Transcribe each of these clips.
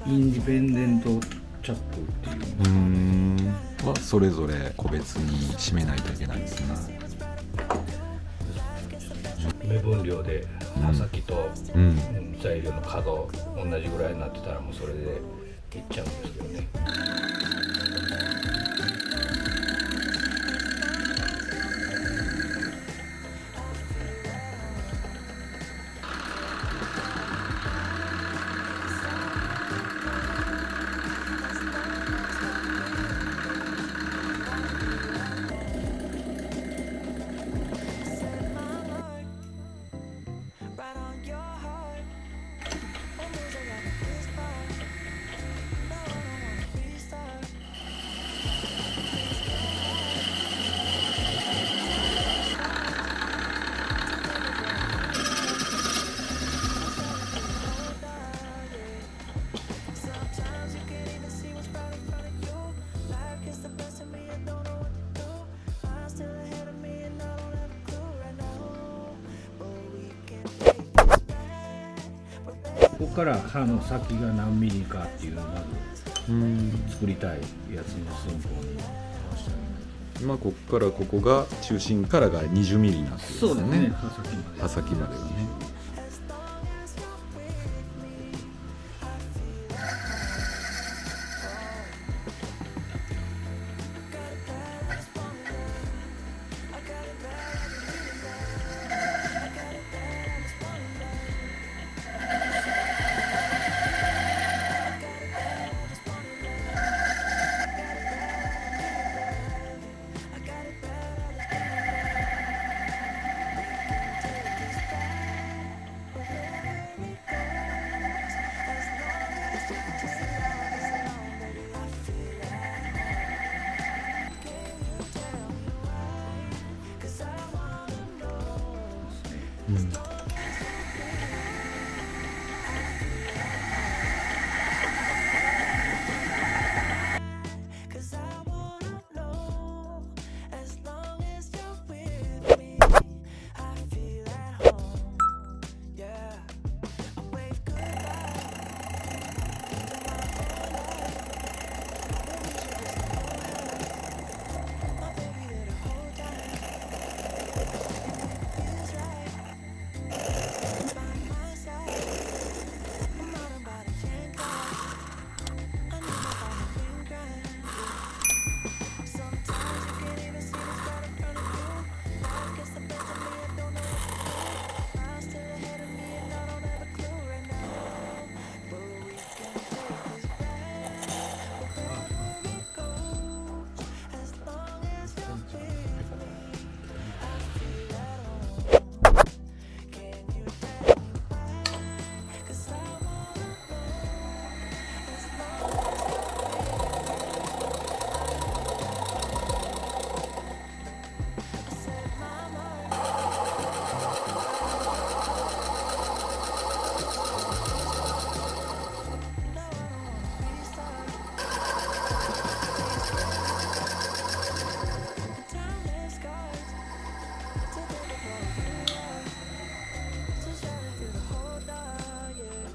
インディペンデントチャックっていうはそれぞれ個別に締めないといけないですね。目分量で刃先と、材料の角同じぐらいになってたらもうそれでいっちゃうんですけどね。ここから刃の先が何ミリかっていうのをまず作りたいやつの寸法に合わせてあげないと。ここからここが中心からが20ミリになってるんですよね。そうですね、刃先まで。刃先まではね。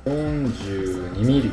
42ミリ。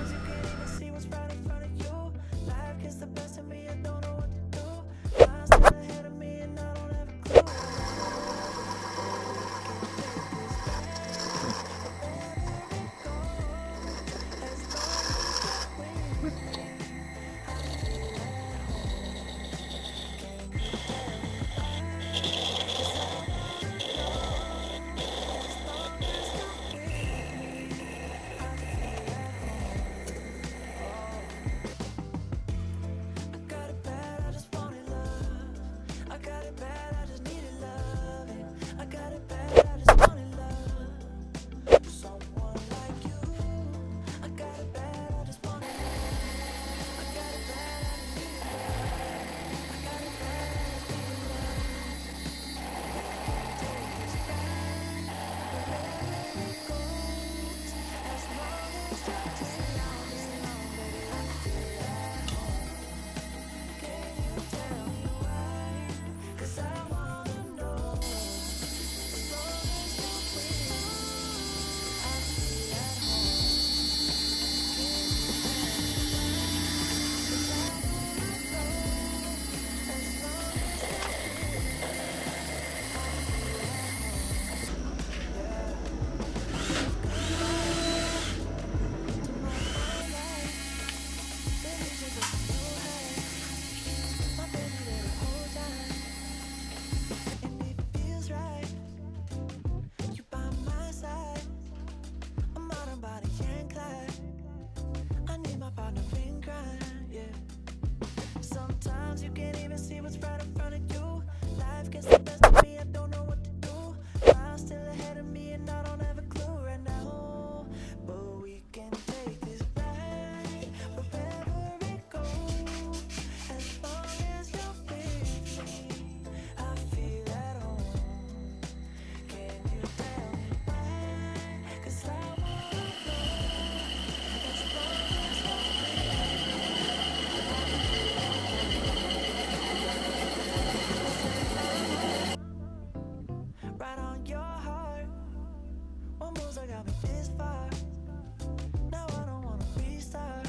right on your heart. One moves that got me this far. Now I don't wanna restart.